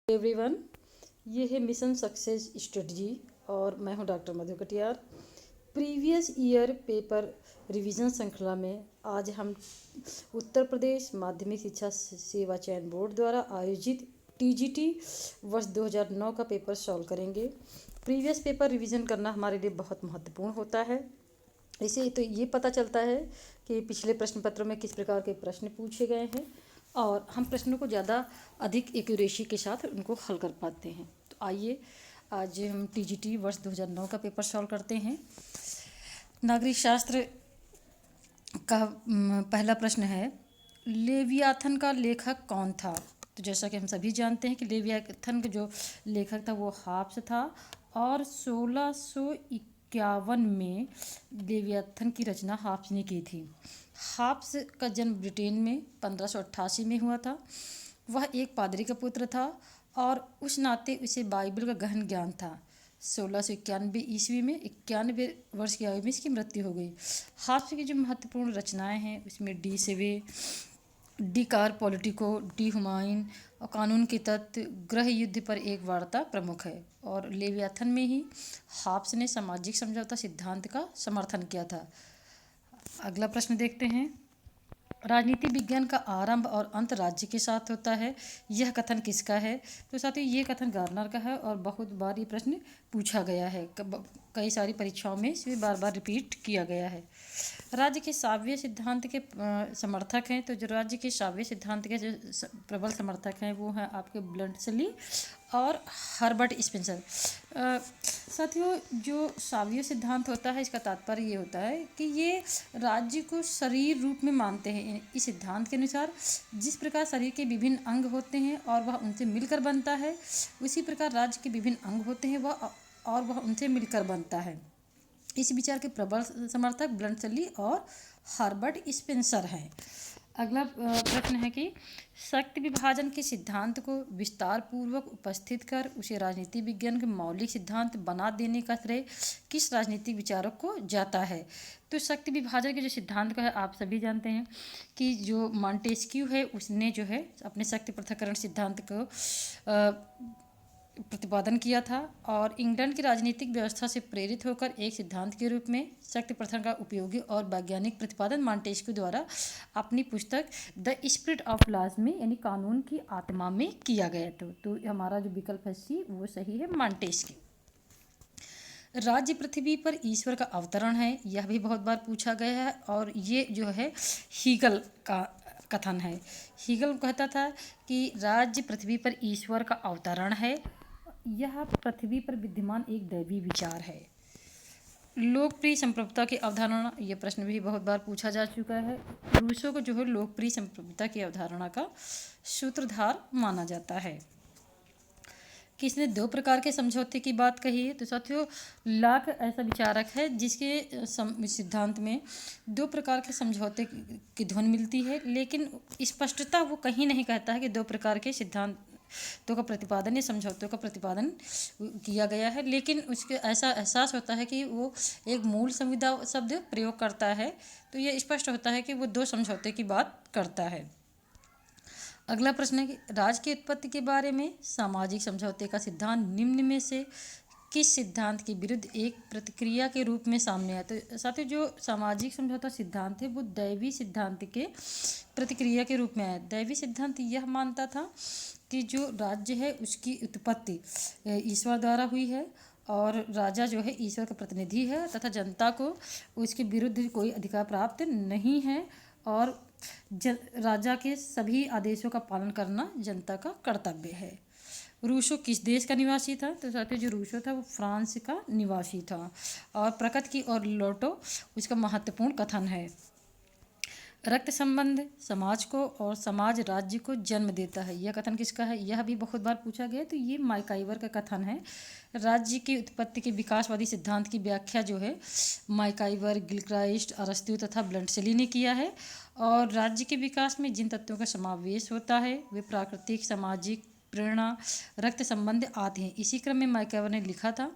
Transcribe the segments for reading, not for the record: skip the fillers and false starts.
Everyone, ये है mission success strategy और मैं हूं doctor Madhu Katiyar. Previous year paper revision श्रृंखला में आज हम उत्तर प्रदेश माध्यमिक शिक्षा सेवा चयन बोर्ड द्वारा आयोजित टीजीटी वर्ष 2009 का पेपर सॉल्व करेंगे। प्रीवियस पेपर रिवीजन करना हमारे लिए बहुत महत्वपूर्ण होता है। इसे तो ये पता चलता है कि पिछले प्रश्न पत्रों में किस प्रकार के प्रश्न पूछे गए हैं और हम प्रश्नों को ज़्यादा अधिक एक्यूरेसी के साथ उनको हल कर पाते हैं। तो आइए आज हम टीजीटी वर्ष 2009 का पेपर सॉल्व करते हैं। नागरिक शास्त्र का पहला प्रश्न है, लेवियाथन का लेखक कौन था? तो जैसा कि हम सभी जानते हैं कि लेवियाथन का जो लेखक था वो हाब्स था और 1651 में लेवियाथन की रचना हाब्स ने की थी। हाब्स का जन्म ब्रिटेन में 1588 में हुआ था। वह एक पादरी का पुत्र था और उस नाते उसे बाइबल का गहन ज्ञान था। 1691 ईस्वी में 91 वर्ष की आयु में इसकी मृत्यु हो गई। हाब्स की जो महत्वपूर्ण रचनाएं हैं उसमें डी सेवे, D car politico, D Humayun और कानून के तत्व, गृह युद्ध पर एक वार्ता प्रमुख है। और लेवियाथन में ही हाब्स ने सामाजिक समझौता सिद्धांत का समर्थन किया था। अगला प्रश्न देखते हैं, राजनीति विज्ञान का आरंभ और अंत राज्य के साथ होता है, यह कथन किसका है? तो साथियों ये कथन गार्नर का है और बहुत बार ये प्रश्न पूछा गया है, कई सारी परीक्षाओं में इसे बार बार रिपीट किया गया है। राज्य के साव्य सिद्धांत के समर्थक हैं, तो जो राज्य के साव्य सिद्धांत के जो प्रबल समर्थक हैं वो हैं आपके ब्लंटसली और हर्बर्ट स्पेंसर। साथियों जो साव्य सिद्धांत होता है इसका तात्पर्य ये होता है कि ये राज्य को शरीर रूप में मानते हैं। इस सिद्धांत के अनुसार जिस प्रकार शरीर के विभिन्न अंग होते हैं और वह उनसे मिलकर बनता है, उसी प्रकार राज्य के विभिन्न अंग होते हैं वह उनसे मिलकर बनता है। इस विचार के प्रबल समर्थक ब्लंटसली और हर्बर्ट स्पेंसर हैं। अगला प्रश्न है कि शक्ति विभाजन के सिद्धांत को विस्तार पूर्वक उपस्थित कर उसे राजनीति विज्ञान के मौलिक सिद्धांत बना देने का श्रेय किस राजनीतिक विचारक को जाता है? तो शक्ति विभाजन के जो सिद्धांत का है आप सभी जानते हैं कि जो मॉन्टेस्क्यू है उसने जो है अपने शक्ति पृथक्करण सिद्धांत को प्रतिपादन किया था और इंग्लैंड की राजनीतिक व्यवस्था से प्रेरित होकर एक सिद्धांत के रूप में शक्ति प्रथन का उपयोगी और वैज्ञानिक प्रतिपादन मॉन्टेस्क्यू द्वारा अपनी पुस्तक द स्पिरिट ऑफ लॉज में यानी कानून की आत्मा में किया गया था। तो हमारा जो विकल्प है सी वो सही है, मॉन्टेस्क्यू। राज्य पृथ्वी पर ईश्वर का अवतरण है, यह भी बहुत बार पूछा गया है और ये जो है हीगल का कथन है। हीगल कहता था कि राज्य पृथ्वी पर ईश्वर का अवतरण है, यह पृथ्वी पर विद्यमान एक दैवी विचार है। लोकप्रिय संप्रभुता की अवधारणा, यह प्रश्न भी बहुत बार पूछा जा चुका है। रूसो को जो है लोकप्रिय संप्रभुता की अवधारणा का सूत्रधार माना जाता है। किसने दो प्रकार के समझौते की बात कही है? तो साथियों लाक ऐसा विचारक है जिसके सिद्धांत में दो प्रकार के समझौते की ध्वनि मिलती है, लेकिन स्पष्टता वो कहीं नहीं कहता है कि दो प्रकार के सिद्धांतों का प्रतिपादन या समझौतों का प्रतिपादन किया गया है, लेकिन उसके ऐसा एहसास होता है कि वो एक मूल संविदा शब्द प्रयोग करता है। तो ये स्पष्ट होता है कि वो दो समझौते की बात करता है। अगला प्रश्न है कि राज्य की उत्पत्ति के बारे में सामाजिक समझौते का सिद्धांत निम्न में से किस सिद्धांत के विरुद्ध एक प्रतिक्रिया के रूप में सामने आया? तो साथियों जो सामाजिक समझौता सिद्धांत है वो दैवी सिद्धांत के प्रतिक्रिया के रूप में आया। दैवी सिद्धांत यह मानता था कि जो राज्य है उसकी उत्पत्ति ईश्वर द्वारा हुई है और राजा जो है ईश्वर का प्रतिनिधि है तथा जनता को उसके विरुद्ध कोई अधिकार प्राप्त नहीं है और राजा के सभी आदेशों का पालन करना जनता का कर्तव्य है। रूसो किस देश का निवासी था? तो साथियों जो रूसो था वो फ्रांस का निवासी था और प्रकृति की ओर लौटो उसका महत्वपूर्ण कथन है। रक्त संबंध समाज को और समाज राज्य को जन्म देता है, यह कथन किसका है? यह भी बहुत बार पूछा गया। तो ये माइकाइवर का कथन है। राज्य की उत्पत्ति के विकासवादी सिद्धांत की व्याख्या जो है माइकाइवर, गिलक्राइस्ट, अरस्तु तथा ब्लंटसली ने किया है और राज्य के विकास में जिन तत्वों का समावेश होता है वे प्राकृतिक, सामाजिक, प्रेरणा, रक्त संबंध आदि हैं। इसी क्रम में माइकाइवर ने लिखा था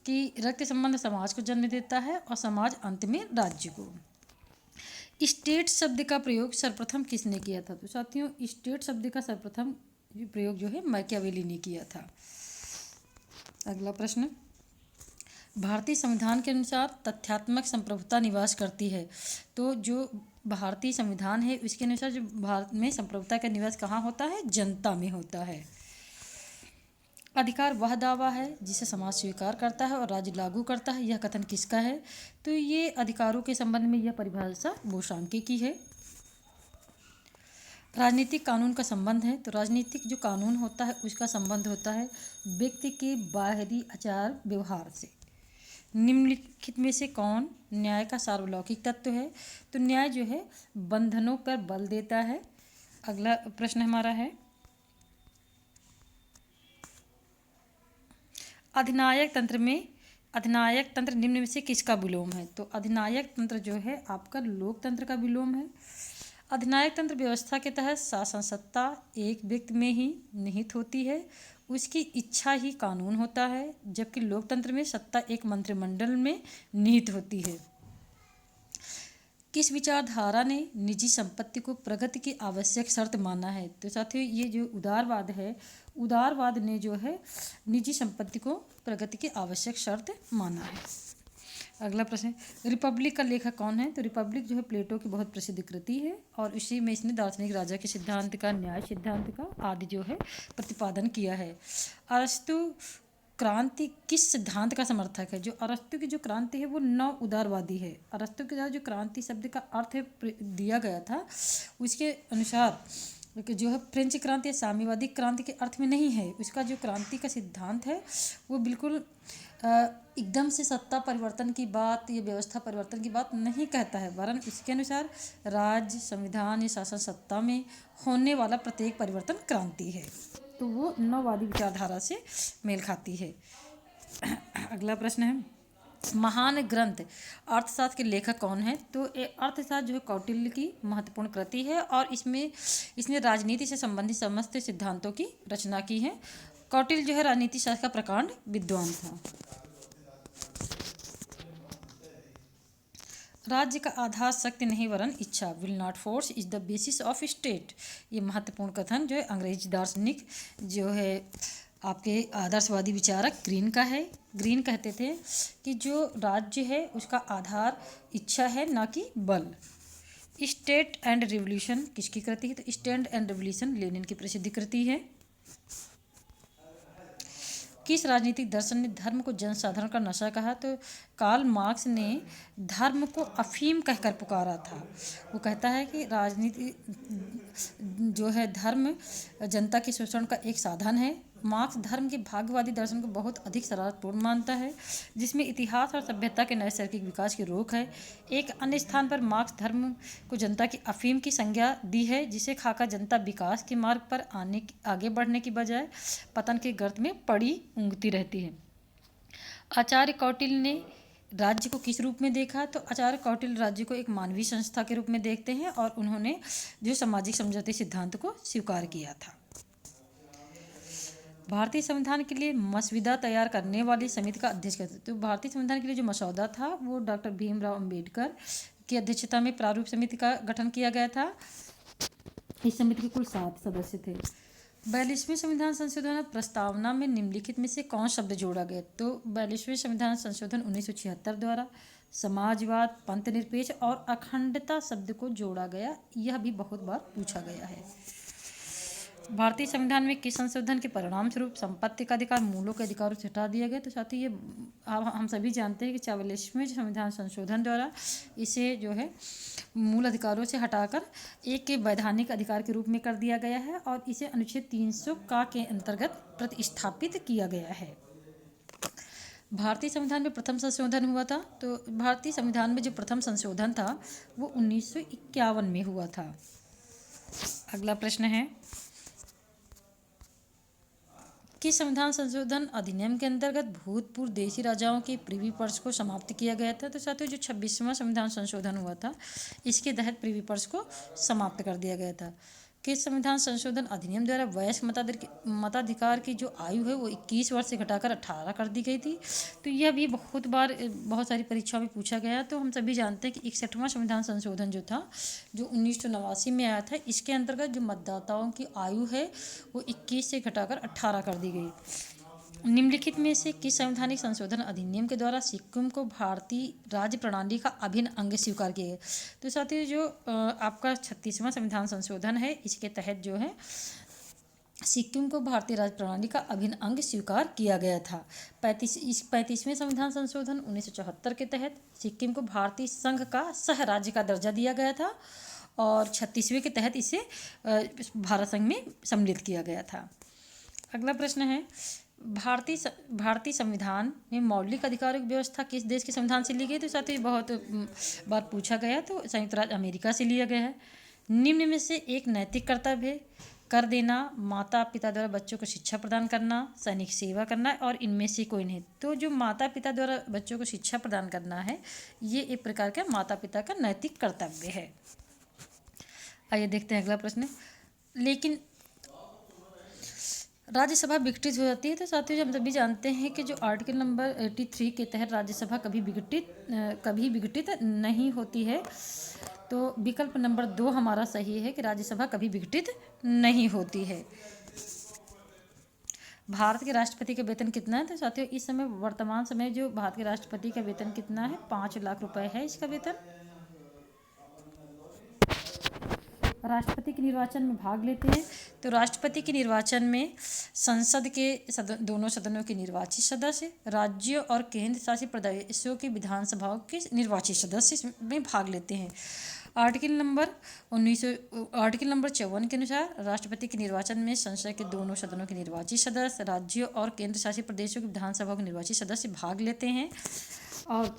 कि रक्त संबंध समाज को जन्म देता है और समाज अंत में राज्य को। स्टेट शब्द का प्रयोग सर्वप्रथम किसने किया था? तो साथियों स्टेट शब्द का सर्वप्रथम ये प्रयोग जो है मैकियावेली ने किया था। अगला प्रश्न, भारतीय संविधान के अनुसार तथ्यात्मक संप्रभुता निवास करती है। तो जो भारतीय संविधान है उसके अनुसार जो भारत में संप्रभुता का निवास कहाँ होता है? जनता में होता है। अधिकार वह दावा है जिसे समाज स्वीकार करता है और राज्य लागू करता है। यह कथन किसका है? तो ये अधिकारों के संबंध में यह परिभाषा बोशांके की है। राजनीतिक कानून का संबंध है। तो राजनीतिक जो कानून होता है उसका संबंध होता है व्यक्ति के बाहरी आचार व्यवहार से। निम्नलिखित में से कौन न्याय का सार्वलौकिक तत्व है? तो न्याय जो है बंधनों पर बल देता है। अगला प्रश्न हमारा है, अधिनायक तंत्र निम्न में से किसका विलोम है? तो अधिनायक तंत्र जो है आपका लोकतंत्र का विलोम है। अधिनायक तंत्र व्यवस्था के तहत शासन सत्ता एक व्यक्ति में ही निहित होती है, उसकी इच्छा ही कानून होता है, जबकि लोकतंत्र में सत्ता एक मंत्रिमंडल में निहित होती है। किस विचारधारा ने निजी संपत्ति को प्रगति की आवश्यक शर्त माना है? तो साथियों ये जो उदारवाद है, उदारवाद ने जो है निजी संपत्ति को प्रगति की आवश्यक शर्त माना है। अगला प्रश्न, रिपब्लिक का लेखक कौन है? तो रिपब्लिक जो है प्लेटो की बहुत प्रसिद्ध कृति है और उसी में इसने दार्शनिक राजा के सिद्धांत का, न्याय सिद्धांत का आदि जो है प्रतिपादन किया है। अरस्तु क्रांति किस सिद्धांत का समर्थक है? जो अरस्तु की जो क्रांति है वो नव उदारवादी है। अरस्तु के द्वारा जो क्रांति शब्द का अर्थ दिया गया था उसके अनुसार जो है फ्रेंच क्रांति या साम्यवादी क्रांति के अर्थ में नहीं है। उसका जो क्रांति का सिद्धांत है वो बिल्कुल एकदम से सत्ता परिवर्तन की बात या व्यवस्था परिवर्तन की बात नहीं कहता है, वरन इसके अनुसार राज्य, संविधान या शासन सत्ता में होने वाला प्रत्येक परिवर्तन क्रांति है। तो वो नववादी विचारधारा से मेल खाती है। अगला प्रश्न है, महान ग्रंथ अर्थशास्त्र के लेखक कौन है? तो अर्थशास्त्र जो है कौटिल्य की महत्वपूर्ण कृति है और इसने राजनीति से संबंधित समस्त सिद्धांतों की रचना की है। कौटिल्य जो है राजनीति शास्त्र का प्रकांड विद्वान था। राज्य का आधार शक्ति नहीं वरन इच्छा, will not force is the basis of state. ये महत्वपूर्ण कथन जो है अंग्रेजी दार्शनिक जो है आपके आदर्शवादी विचारक ग्रीन का है। ग्रीन कहते थे कि जो राज्य है उसका आधार इच्छा है ना कि बल। स्टेट एंड रिवोल्यूशन किसकी कृति है? तो स्टैंड एंड रिवोल्यूशन लेनिन की प्रसिद्ध कृति है। किस राजनीतिक दर्शन ने धर्म को जनसाधारण का नशा कहा? तो कार्ल मार्क्स ने धर्म को अफीम कहकर पुकारा था। वो कहता है कि राजनीति जो है धर्म जनता के शोषण का एक साधन है। मार्क्स धर्म के भाग्यवादी दर्शन को बहुत अधिक शरारतपूर्ण मानता है, जिसमें इतिहास और सभ्यता के नैसर्गिक विकास की रोक है। एक अन्य स्थान पर मार्क्स धर्म को जनता की अफीम की संज्ञा दी है, जिसे खाकर जनता विकास के मार्ग पर आगे बढ़ने की बजाय पतन के गर्त में पड़ी ऊँघती रहती है। आचार्य कौटिल्य ने राज्य को किस रूप में देखा? तो आचार्य कौटिल्य राज्य को एक मानवीय संस्था के रूप में देखते हैं और उन्होंने जो सामाजिक समझौते सिद्धांत को स्वीकार किया था। भारतीय संविधान के लिए मसविदा तैयार करने वाली समिति का अध्यक्ष कहते हैं। तो भारतीय संविधान के लिए जो मसौदा था वो डॉक्टर भीमराव अंबेडकर की अध्यक्षता में प्रारूप समिति का गठन किया गया था। इस समिति के कुल 7 सदस्य थे। 42वें संविधान संशोधन प्रस्तावना में निम्नलिखित में से कौन शब्द जोड़ा गया? तो 42वें संविधान संशोधन 1976 द्वारा समाजवाद, पंथनिरपेक्ष और अखंडता शब्द को जोड़ा गया। यह भी बहुत बार पूछा गया है। भारतीय संविधान में किस संशोधन के परिणाम स्वरूप संपत्ति का अधिकार मूलों के अधिकारों से हटा दिया गया? तो साथ ही ये हम सभी जानते हैं कि 44वें संविधान संशोधन द्वारा इसे जो है मूल अधिकारों से हटाकर एक वैधानिक अधिकार के रूप में कर दिया गया है और इसे अनुच्छेद 300 का के अंतर्गत प्रतिस्थापित किया गया है। भारतीय संविधान में प्रथम संशोधन हुआ था। तो भारतीय संविधान में जो प्रथम संशोधन था वो 1951 में हुआ था। अगला प्रश्न है, किस संविधान संशोधन अधिनियम के अंतर्गत भूतपूर्व देशी राजाओं के प्रिवी पर्स को समाप्त किया गया था? तो साथियों जो 26वां संविधान संशोधन हुआ था इसके तहत प्रिवी पर्स को समाप्त कर दिया गया था। किस संविधान संशोधन अधिनियम द्वारा वयस्क मताधिकार की जो आयु है वो 21 वर्ष से घटाकर 18 कर दी गई थी। तो यह भी बहुत सारी परीक्षाओं में पूछा गया। तो हम सभी जानते हैं कि 61वां संविधान संशोधन जो था, जो 1989 में आया था, इसके अंतर्गत जो मतदाताओं की आयु है वो 21 से घटाकर 18 कर दी गई। निम्नलिखित में से किस संवैधानिक संशोधन अधिनियम के द्वारा सिक्किम को भारतीय राज्य प्रणाली का अभिन्न अंग स्वीकार किया गया? तो साथियों, जो आपका 36वां संविधान संशोधन है, इसके तहत जो है सिक्किम को भारतीय राज्य प्रणाली का अभिन्न अंग स्वीकार किया गया था। 35वें संविधान संशोधन 1974 के तहत सिक्किम को भारतीय संघ का सह राज्य का दर्जा दिया गया था और 36वें के तहत इसे भारत संघ में सम्मिलित किया गया था। अगला प्रश्न है, भारतीय संविधान में मौलिक अधिकारों की व्यवस्था किस देश के संविधान से ली गई? तो साथ ही बहुत बार पूछा गया, तो संयुक्त राज्य अमेरिका से लिया गया है। निम्न में से एक नैतिक कर्तव्य है कर देना, माता पिता द्वारा बच्चों को शिक्षा प्रदान करना, सैनिक सेवा करना, और इनमें से कोई नहीं। तो जो माता पिता द्वारा बच्चों को शिक्षा प्रदान करना है, ये एक प्रकार का माता पिता का नैतिक कर्तव्य है। आइए देखते हैं अगला प्रश्न। लेकिन राज्यसभा विघटित हो जाती है। तो साथियों, हम सभी जानते हैं कि जो आर्टिकल नंबर 83 के तहत राज्यसभा कभी विघटित नहीं होती है। तो विकल्प नंबर 2 हमारा सही है कि राज्यसभा कभी विघटित नहीं होती है। भारत के राष्ट्रपति का वेतन कितना है? तो साथियों, इस समय वर्तमान समय जो भारत के राष्ट्रपति का वेतन कितना है? 5 लाख रुपए है इसका वेतन। राष्ट्रपति के निर्वाचन में भाग लेते हैं। तो राष्ट्रपति के निर्वाचन में संसद के दोनों सदनों के निर्वाचित सदस्य, राज्यों और केंद्र शासित प्रदेशों की विधानसभाओं के निर्वाचित सदस्य इसमें भाग लेते हैं। आर्टिकल नंबर 54 के अनुसार राष्ट्रपति के निर्वाचन में संसद के दोनों सदनों के निर्वाचित सदस्य, राज्यों और केंद्र शासित प्रदेशों की विधानसभाओं के निर्वाचित सदस्य भाग लेते हैं। और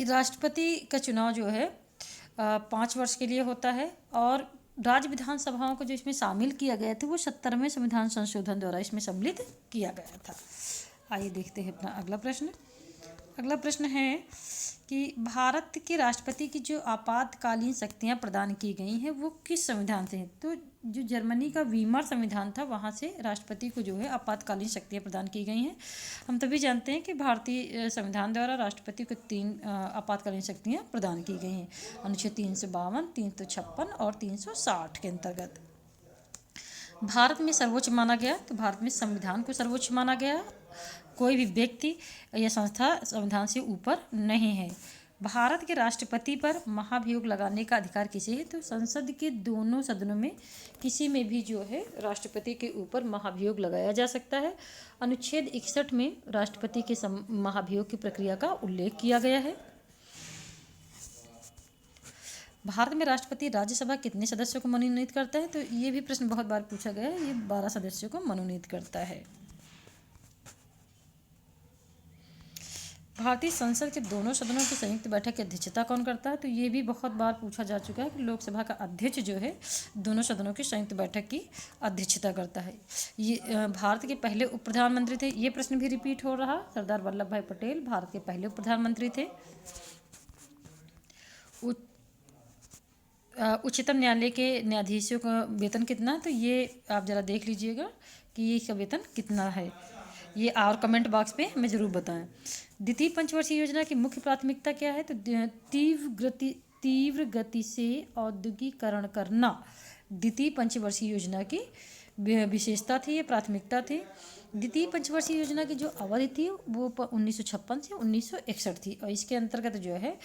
राष्ट्रपति का चुनाव जो है 5 वर्ष के लिए होता है। और राज्य विधानसभाओं को जो इसमें शामिल किया गया था वो 70वें संविधान संशोधन द्वारा इसमें सम्मिलित किया गया था। आइए देखते हैं अपना अगला प्रश्न। अगला प्रश्न है कि भारत के राष्ट्रपति की जो आपातकालीन शक्तियां प्रदान की गई हैं वो किस संविधान से हैं? तो जो जर्मनी का वीमर संविधान था, वहाँ से राष्ट्रपति को जो है आपातकालीन शक्तियां प्रदान की गई हैं। हम तभी जानते हैं कि भारतीय संविधान द्वारा राष्ट्रपति को 3 आपातकालीन शक्तियां प्रदान की गई हैं, अनुच्छेद 352, 356 और 360 के अंतर्गत। भारत में सर्वोच्च माना गया, तो भारत में संविधान को सर्वोच्च माना गया। कोई भी व्यक्ति या संस्था संविधान से ऊपर नहीं है। भारत के राष्ट्रपति पर महाभियोग लगाने का अधिकार किसे है? तो संसद के दोनों सदनों में किसी में भी जो है राष्ट्रपति के ऊपर महाभियोग लगाया जा सकता है। अनुच्छेद 61 में राष्ट्रपति के महाभियोग की प्रक्रिया का उल्लेख किया गया है। भारत में राष्ट्रपति राज्यसभा कितने सदस्यों को मनोनीत करता है? तो ये भी प्रश्न बहुत बार पूछा गया है। ये 12 सदस्यों को मनोनीत करता है। भारतीय संसद के दोनों सदनों की संयुक्त बैठक की अध्यक्षता कौन करता है? तो ये भी बहुत बार पूछा जा चुका है कि लोकसभा का अध्यक्ष जो है दोनों सदनों की संयुक्त बैठक की अध्यक्षता करता है। ये भारत के पहले उप प्रधानमंत्री थे। ये प्रश्न भी रिपीट हो रहा। सरदार वल्लभ भाई पटेल भारत के पहले उप प्रधानमंत्री थे। उच्चतम न्यायालय के न्यायाधीशों का वेतन कितना? तो ये आप ज़रा देख लीजिएगा कि ये इसका वेतन कितना है। ये और कमेंट बॉक्स पे हमें ज़रूर बताएं। द्वितीय पंचवर्षीय योजना की मुख्य प्राथमिकता क्या है? तो तीव्र गति से औद्योगिकरण करना द्वितीय पंचवर्षीय योजना की विशेषता थी, ये प्राथमिकता थी। द्वितीय पंचवर्षीय योजना की जो अवधि थी वो 1956 से 1961 थी और इसके अंतर्गत जो है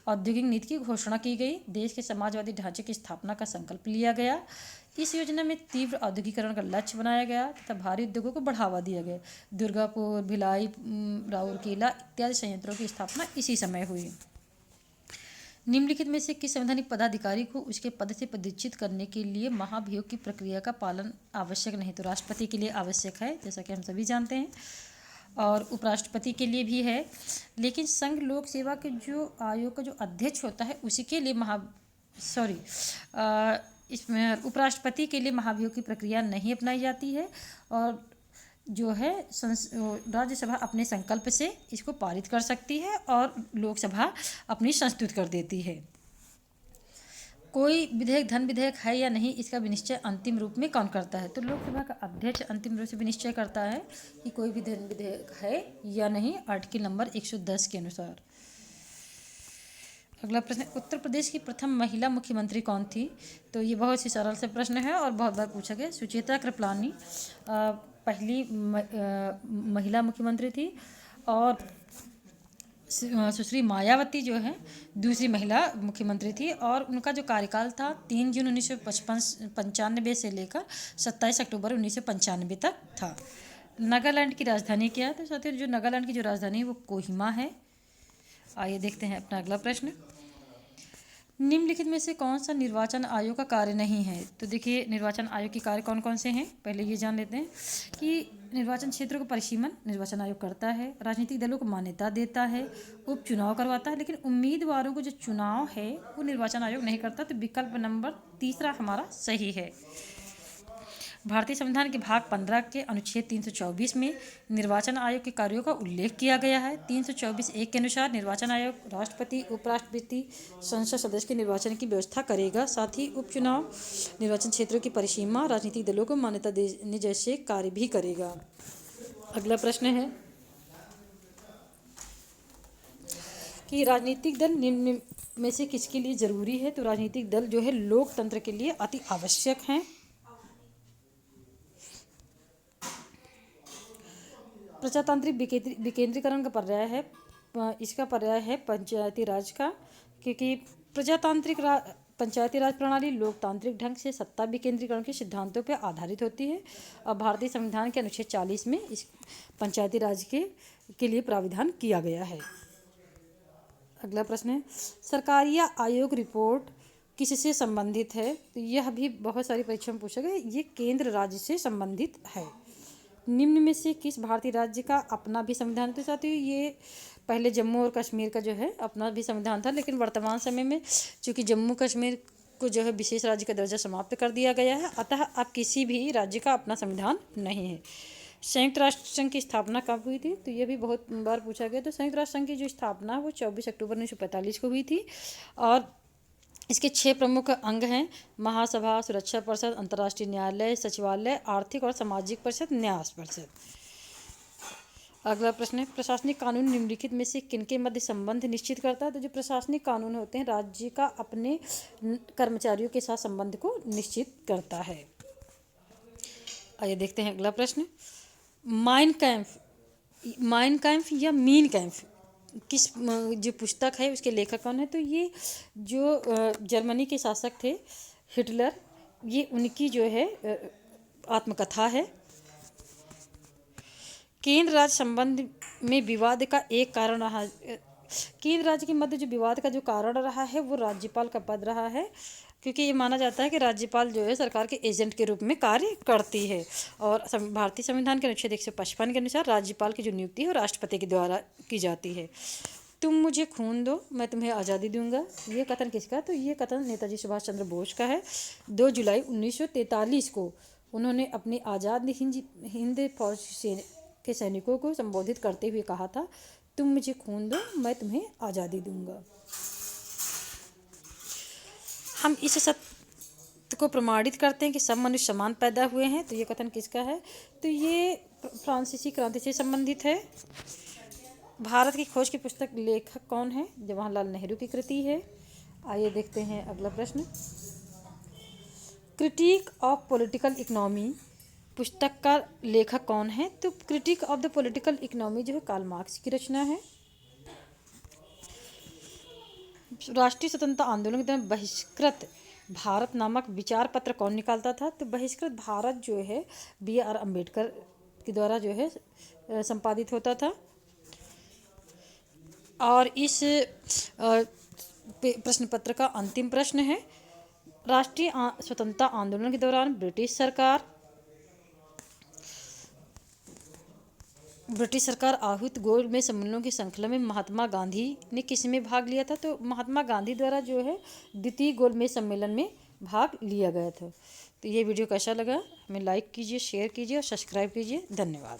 औद्योगिक नीति की घोषणा की गई। देश के समाजवादी ढांचे की स्थापना का संकल्प लिया गया। इस योजना में तीव्र औद्योगिकरण का लक्ष्य बनाया गया तथा भारी उद्योगों को बढ़ावा दिया गया। दुर्गापुर, भिलाई, राउरकेला इत्यादि संयंत्रों की स्थापना इसी समय हुई। निम्नलिखित में से किस संवैधानिक पदाधिकारी को उसके पद से पदच्युत करने के लिए महाभियोग की प्रक्रिया का पालन आवश्यक नहीं? तो राष्ट्रपति के लिए आवश्यक है, जैसा कि हम सभी जानते हैं, और उपराष्ट्रपति के लिए भी है। लेकिन संघ लोक सेवा के जो आयोग का जो अध्यक्ष होता है उसी के लिए इसमें उपराष्ट्रपति के लिए महाभियोग की प्रक्रिया नहीं अपनाई जाती है और जो है राज्यसभा अपने संकल्प से इसको पारित कर सकती है और लोकसभा अपनी संस्तुत कर देती है। कोई विधेयक धन विधेयक है या नहीं, इसका विनिश्चय अंतिम रूप में कौन करता है? तो लोकसभा का अध्यक्ष अंतिम रूप से विनिश्चय करता है कि कोई भी धन विधेयक है या नहीं, आर्टिकल नंबर 110 के अनुसार। अगला प्रश्न, उत्तर प्रदेश की प्रथम महिला मुख्यमंत्री कौन थी? तो ये बहुत ही सरल सा प्रश्न है और बहुत बार पूछा गया। सुचेता कृपलानी पहली महिला मुख्यमंत्री थी और सुश्री मायावती जो है दूसरी महिला मुख्यमंत्री थी और उनका जो कार्यकाल था 3 जून 1995 से लेकर 27 अक्टूबर 1995 तक था। नागालैंड की राजधानी क्या है? तो साथियों जो नागालैंड की जो राजधानी है वो कोहिमा है। आइए देखते हैं अपना अगला प्रश्न, निम्नलिखित में से कौन सा निर्वाचन आयोग का कार्य नहीं है? तो देखिए निर्वाचन आयोग के कार्य कौन कौन से हैं, पहले ये जान लेते हैं कि निर्वाचन क्षेत्रों का परिसीमन निर्वाचन आयोग करता है, राजनीतिक दलों को मान्यता देता है, उपचुनाव करवाता है, लेकिन उम्मीदवारों को जो चुनाव है वो निर्वाचन आयोग नहीं करता। तो विकल्प नंबर 3 हमारा सही है। भारतीय संविधान के भाग 15 के अनुच्छेद 324 में निर्वाचन आयोग के कार्यों का उल्लेख किया गया है। 324(1) के अनुसार निर्वाचन आयोग राष्ट्रपति, उपराष्ट्रपति, संसद सदस्य के निर्वाचन की व्यवस्था करेगा। साथ ही उपचुनाव, निर्वाचन क्षेत्रों की परिसीमा, राजनीतिक दलों को मान्यता देने जैसे कार्य भी करेगा। अगला प्रश्न है कि राजनीतिक दल निम्न में से किसके लिए जरूरी है? तो राजनीतिक दल जो है लोकतंत्र के लिए अति आवश्यक हैं। प्रजातांत्रिक विकेंद्रीकरण का पर्याय है, इसका पर्याय है पंचायती राज का, क्योंकि पंचायती राज प्रणाली लोकतांत्रिक ढंग से सत्ता विकेंद्रीकरण के सिद्धांतों पर आधारित होती है और भारतीय संविधान के अनुच्छेद 40 में इस पंचायती राज के लिए प्राविधान किया गया है। अगला प्रश्न है, सरकारिया आयोग रिपोर्ट किससे संबंधित है? तो यह भी बहुत सारी परीक्षा में पूछा गया, ये केंद्र राज्य से संबंधित है। निम्न में से किस भारतीय राज्य का अपना भी संविधान? तो साथियों ये पहले जम्मू और कश्मीर का जो है अपना भी संविधान था, लेकिन वर्तमान समय में चूँकि जम्मू कश्मीर को जो है विशेष राज्य का दर्जा समाप्त कर दिया गया है, अतः अब किसी भी राज्य का अपना संविधान नहीं है। संयुक्त राष्ट्र संघ की स्थापना कब हुई थी? तो ये भी बहुत बार पूछा गया। तो संयुक्त राष्ट्र संघ की जो स्थापना वो 24 अक्टूबर 1945 को हुई थी और इसके 6 प्रमुख अंग हैं, महासभा, सुरक्षा परिषद, अंतर्राष्ट्रीय न्यायालय, सचिवालय, आर्थिक और सामाजिक परिषद, न्यास परिषद। अगला प्रश्न है, प्रशासनिक कानून निम्नलिखित में से किनके मध्य संबंध निश्चित करता है? तो जो प्रशासनिक कानून होते हैं राज्य का अपने कर्मचारियों के साथ संबंध को निश्चित करता है। आइए देखते हैं अगला प्रश्न, माइन कैम्फ या मीन कैम्फ किस जो पुस्तक है उसके लेखक कौन है? तो ये जो जर्मनी के शासक थे हिटलर, ये उनकी जो है आत्मकथा है। केंद्र राज्य संबंध में विवाद का एक कारण रहा, केंद्र राज्य के मध्य जो विवाद का जो कारण रहा है वो राज्यपाल का पद रहा है, क्योंकि ये माना जाता है कि राज्यपाल जो है सरकार के एजेंट के रूप में कार्य करती है और भारतीय संविधान के अनुच्छेद 155 के अनुसार राज्यपाल की जो नियुक्ति है वो राष्ट्रपति के द्वारा की जाती है। तुम मुझे खून दो मैं तुम्हें आज़ादी दूंगा, ये कथन किसका? तो ये कथन नेताजी सुभाष चंद्र बोस का है। 2 जुलाई 1943 को उन्होंने अपनी आज़ाद हिंद फौज के सैनिकों को संबोधित करते हुए कहा था, तुम मुझे खून दो मैं तुम्हें आज़ादी दूंगा। हम इस सत्य को प्रमाणित करते हैं कि सब मनुष्य समान पैदा हुए हैं। तो ये कथन किसका है? तो ये फ्रांसीसी क्रांति से संबंधित है। भारत की खोज की पुस्तक लेखक कौन है? जवाहरलाल नेहरू की कृति है। आइए देखते हैं अगला प्रश्न, क्रिटिक ऑफ पॉलिटिकल इकोनॉमी पुस्तक का लेखक कौन है? तो critic of the political economy जो है कार्ल मार्क्स की रचना है। राष्ट्रीय स्वतंत्रता आंदोलन के दौरान बहिष्कृत भारत नामक विचार पत्र कौन निकालता था? तो बहिष्कृत भारत जो है BR अम्बेडकर के द्वारा जो है संपादित होता था। और इस प्रश्न पत्र का अंतिम प्रश्न है, राष्ट्रीय स्वतंत्रता आंदोलन के दौरान ब्रिटिश सरकार आहूत गोलमेज सम्मेलनों की श्रृंखला में महात्मा गांधी ने किस में भाग लिया था? तो महात्मा गांधी द्वारा जो है द्वितीय गोलमेज सम्मेलन में भाग लिया गया था। तो ये वीडियो कैसा लगा हमें लाइक कीजिए, शेयर कीजिए और सब्सक्राइब कीजिए। धन्यवाद।